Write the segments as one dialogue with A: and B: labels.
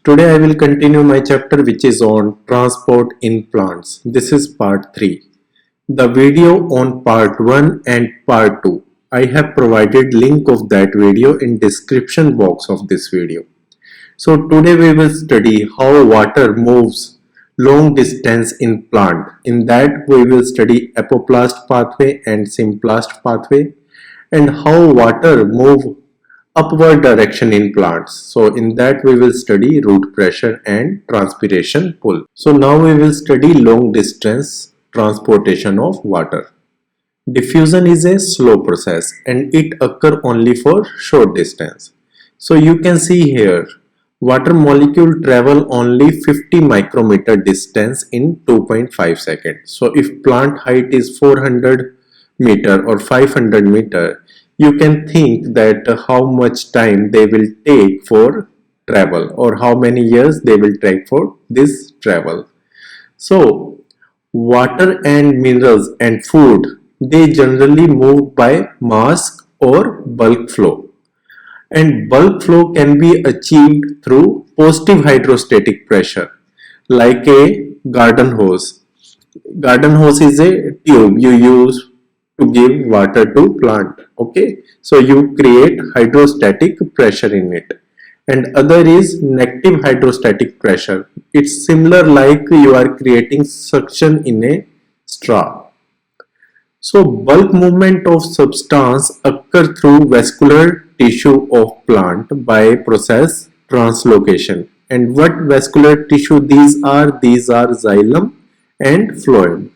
A: Today I will continue my chapter which is on transport in plants. This is part 3. The video on part 1 and part 2. I have provided link of that video in description box of this video. So today we will study how water moves long distance in plant. In that we will study apoplast pathway and symplast pathway and how water move upward direction in plants. So in that we will study root pressure and transpiration pull. So now we will study long distance transportation of water. Diffusion is a slow process and it occur only for short distance. So you can see here water molecule travel only 50 micrometer distance in 2.5 seconds. So if plant height is 400 meter or 500 meter, you can think that how much time they will take for travel or how many years they will take for this travel. So water and minerals and food, they generally move by mass or bulk flow, and bulk flow can be achieved through positive hydrostatic pressure like a garden hose. Garden hose is a tube you use to give water to plant. Okay, so you create hydrostatic pressure in it. And other is negative hydrostatic pressure. It's similar like you are creating suction in a straw. So bulk movement of substance occur through vascular tissue of plant by process translocation. And what vascular tissue these are? These are xylem and phloem.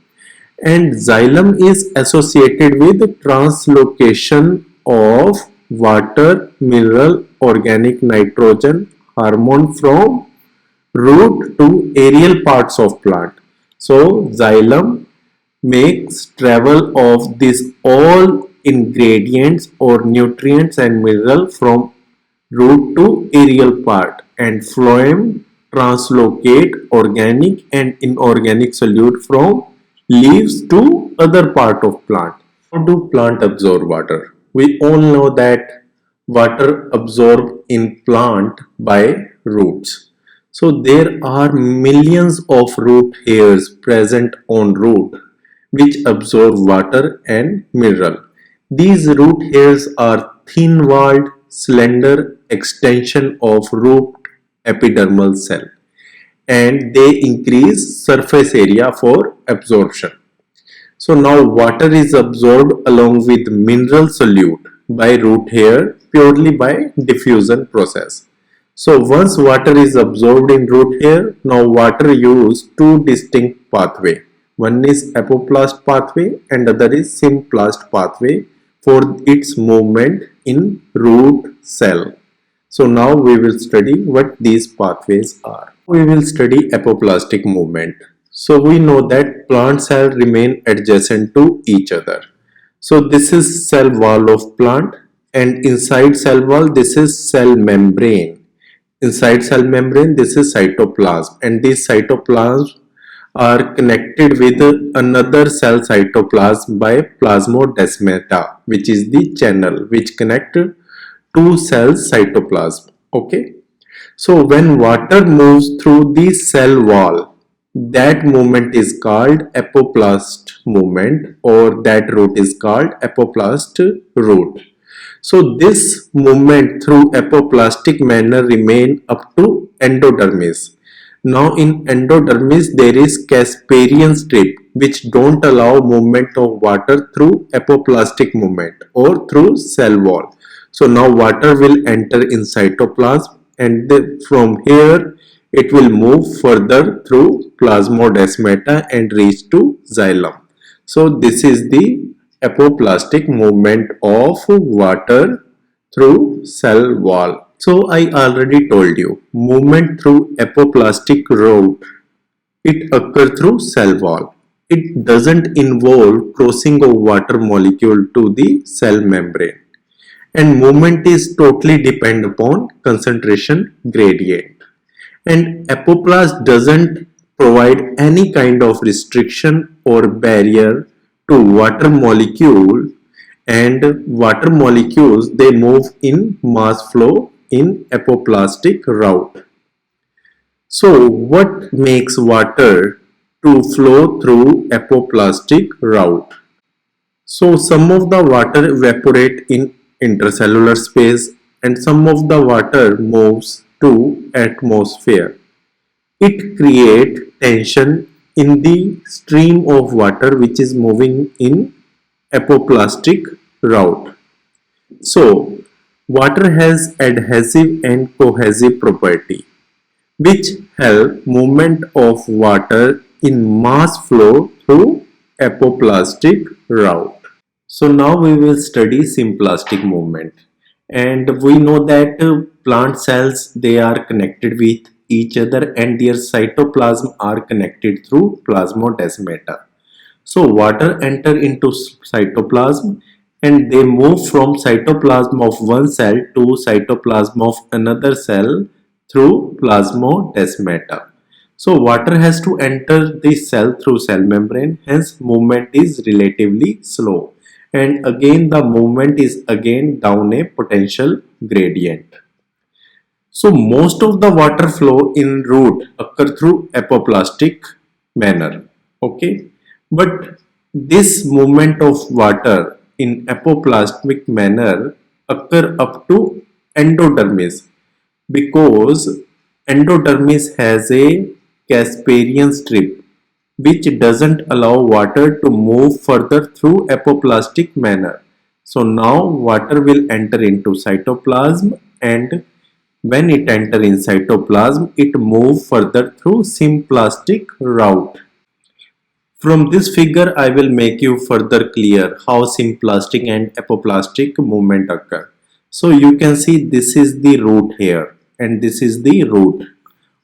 A: And xylem is associated with translocation of water, mineral, organic nitrogen, hormone from root to aerial parts of plant. So xylem makes travel of these all ingredients or nutrients and mineral from root to aerial part, and phloem translocate organic and inorganic solute from leaves to other part of plant. How do plant absorb water? We all know that water absorbed in plant by roots. So there are millions of root hairs present on root which absorb water and mineral. These root hairs are thin-walled, slender extension of root epidermal cell, and they increase surface area for absorption. So now water is absorbed along with mineral solute by root hair purely by diffusion process. So once water is absorbed in root hair, now water use two distinct pathway. One is apoplast pathway and other is symplast pathway for its movement in root cell. So now we will study what these pathways are. We will study apoplastic movement. So we know that plant cells remain adjacent to each other. So this is cell wall of plant, and inside cell wall this is cell membrane. Inside cell membrane this is cytoplasm, and these cytoplasms are connected with another cell cytoplasm by plasmodesmata, which is the channel which connect two cells cytoplasm. Okay, so when water moves through the cell wall, that movement is called apoplast movement, or that route is called apoplast route. So this movement through apoplastic manner remain up to endodermis. Now in endodermis there is casparian strip which don't allow movement of water through apoplastic movement or through cell wall. So now water will enter in cytoplasm, and from here it will move further through plasmodesmata and reach to xylem. So this is the apoplastic movement of water through cell wall. So I already told you, movement through apoplastic route, it occurs through cell wall. It doesn't involve crossing of water molecule to the cell membrane. And movement is totally depend upon concentration gradient. And apoplast doesn't provide any kind of restriction or barrier to water molecule, and water molecules they move in mass flow in apoplastic route. So what makes water to flow through apoplastic route? So some of the water evaporate in intercellular space and some of the water moves to atmosphere. It creates tension in the stream of water which is moving in apoplastic route. So water has adhesive and cohesive property which help movement of water in mass flow through apoplastic route. So now we will study symplastic movement, and we know that plant cells, they are connected with each other and their cytoplasm are connected through plasmodesmata. So water enter into cytoplasm and they move from cytoplasm of one cell to cytoplasm of another cell through plasmodesmata. So water has to enter the cell through cell membrane, hence movement is relatively slow. And again the movement is again down a potential gradient. So most of the water flow in root occur through apoplastic manner. Okay, but this movement of water in apoplastic manner occur up to endodermis because endodermis has a casparian strip which doesn't allow water to move further through apoplastic manner. So now water will enter into cytoplasm, and when it enter in cytoplasm, it move further through symplastic route. From this figure, I will make you further clear how symplastic and apoplastic movement occur. So you can see this is the root here and this is the root.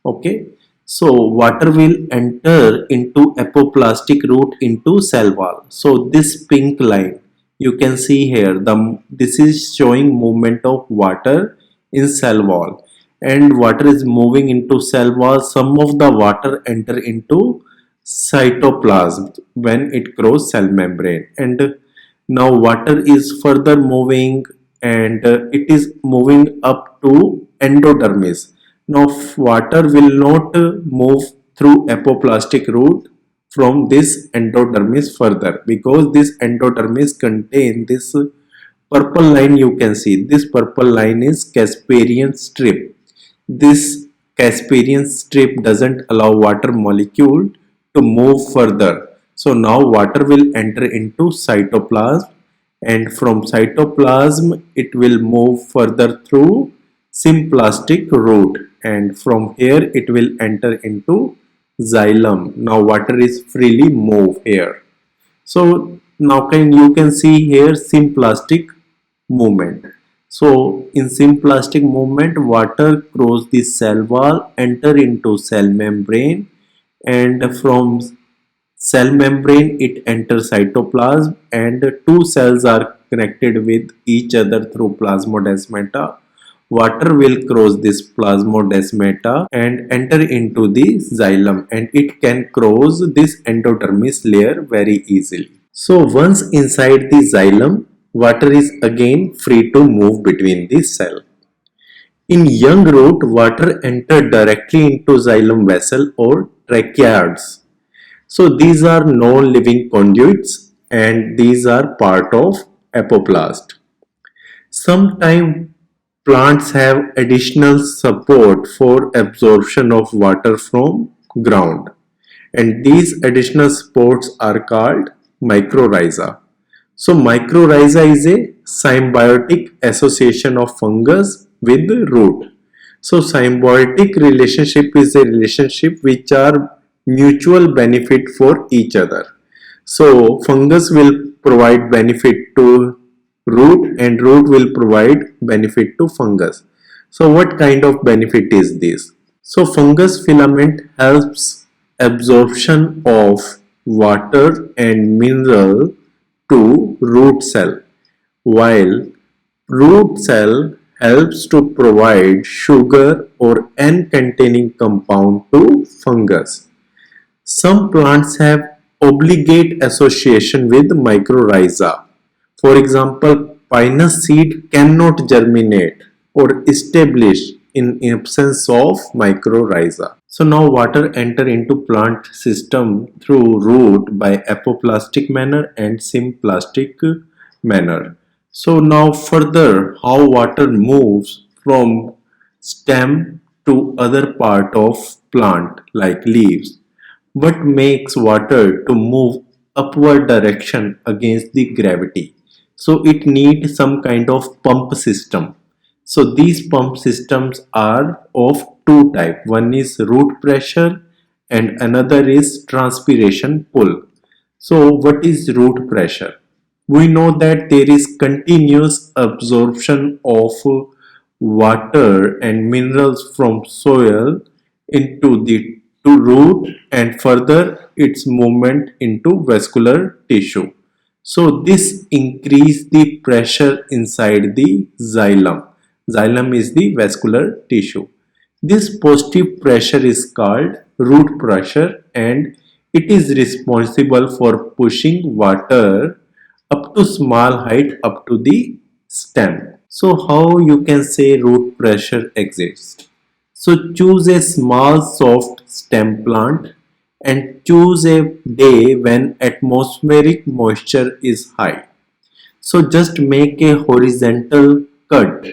A: Okay. So water will enter into apoplastic route into cell wall. So this pink line you can see here, this is showing movement of water in cell wall, and water is moving into cell wall. Some of the water enter into cytoplasm when it cross cell membrane, and now water is further moving and it is moving up to endodermis. Now water will not move through apoplastic route from this endodermis further because this endodermis contain this purple line. You can see this purple line is casparian strip. This casparian strip doesn't allow water molecule to move further. So now water will enter into cytoplasm, and from cytoplasm it will move further through symplastic route, and from here it will enter into xylem. Now water is freely move here. So now you can see here symplastic movement. So in symplastic movement, water cross the cell wall, enter into cell membrane, and from cell membrane it enters cytoplasm, and two cells are connected with each other through plasmodesmata. Water will cross this plasmodesmata and enter into the xylem, and it can cross this endodermis layer very easily. So once inside the xylem, water is again free to move between the cell. In young root, water entered directly into xylem vessel or tracheids. So these are non-living conduits and these are part of apoplast. Sometimes plants have additional support for absorption of water from ground, and these additional supports are called mycorrhiza. So mycorrhiza is a symbiotic association of fungus with the root. So symbiotic relationship is a relationship which are mutual benefit for each other. So fungus will provide benefit to root and root will provide benefit to fungus. So what kind of benefit is this? So fungus filament helps absorption of water and mineral to root cell, while root cell helps to provide sugar or N containing compound to fungus. Some plants have obligate association with mycorrhiza. For example, pinus seed cannot germinate or establish in absence of mycorrhiza. So now water enter into plant system through root by apoplastic manner and symplastic manner. So now further how water moves from stem to other part of plant like leaves. What makes water to move upward direction against the gravity? So it needs some kind of pump system. So these pump systems are of two type. One is root pressure and another is transpiration pull. So what is root pressure? We know that there is continuous absorption of water and minerals from soil into the to root and further its movement into vascular tissue. So this increase the pressure inside the xylem. Xylem is the vascular tissue. This positive pressure is called root pressure and it is responsible for pushing water up to small height up to the stem. So how you can say root pressure exists? So choose a small soft stem plant and choose a day when atmospheric moisture is high. So just make a horizontal cut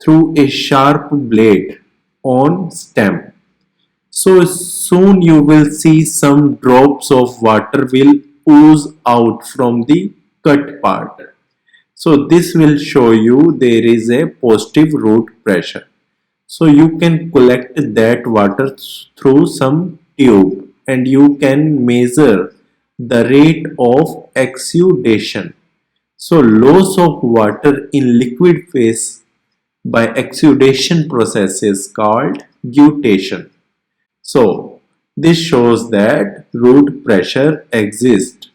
A: through a sharp blade on stem. So soon you will see some drops of water will ooze out from the cut part. So this will show you there is a positive root pressure. So you can collect that water through some tube and you can measure the rate of exudation. So loss of water in liquid phase by exudation process is called guttation. So this shows that root pressure exists.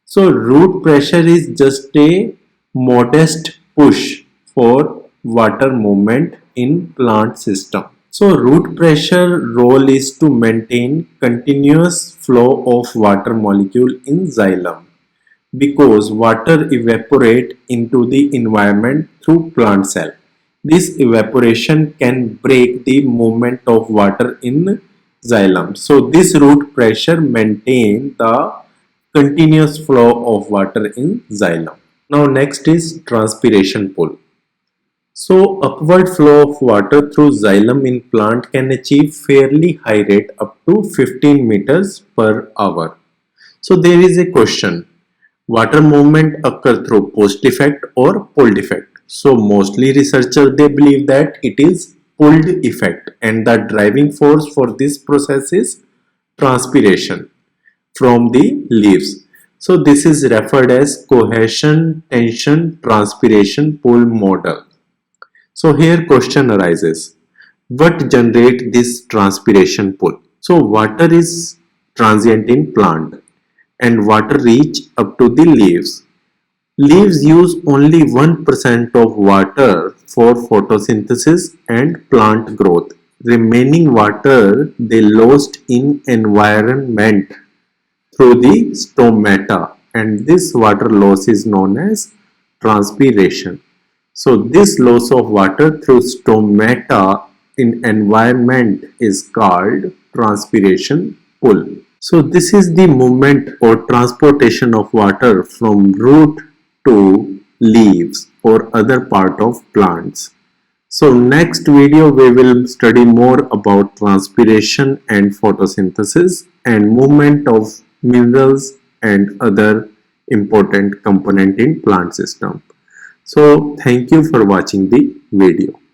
A: So root pressure is just a modest push for water movement in plant system. So root pressure role is to maintain continuous flow of water molecule in xylem because water evaporate into the environment through plant cell. This evaporation can break the movement of water in xylem. So this root pressure maintain the continuous flow of water in xylem. Now next is transpiration pull. So upward flow of water through xylem in plant can achieve fairly high rate up to 15 meters per hour. So there is a question. Water movement occur through post effect or pulled effect. So mostly researchers they believe that it is pulled effect and the driving force for this process is transpiration from the leaves. So this is referred as cohesion, tension, transpiration, pull model. So here question arises. What generate this transpiration pull? So water is transient in plant and water reach up to the leaves. Leaves use only 1% of water for photosynthesis and plant growth. Remaining water they lost in environment through the stomata and this water loss is known as transpiration. So this loss of water through stomata in environment is called transpiration pull. So this is the movement or transportation of water from root to leaves or other part of plants. So next video we will study more about transpiration and photosynthesis and movement of minerals and other important component in plant system. So thank you for watching the video.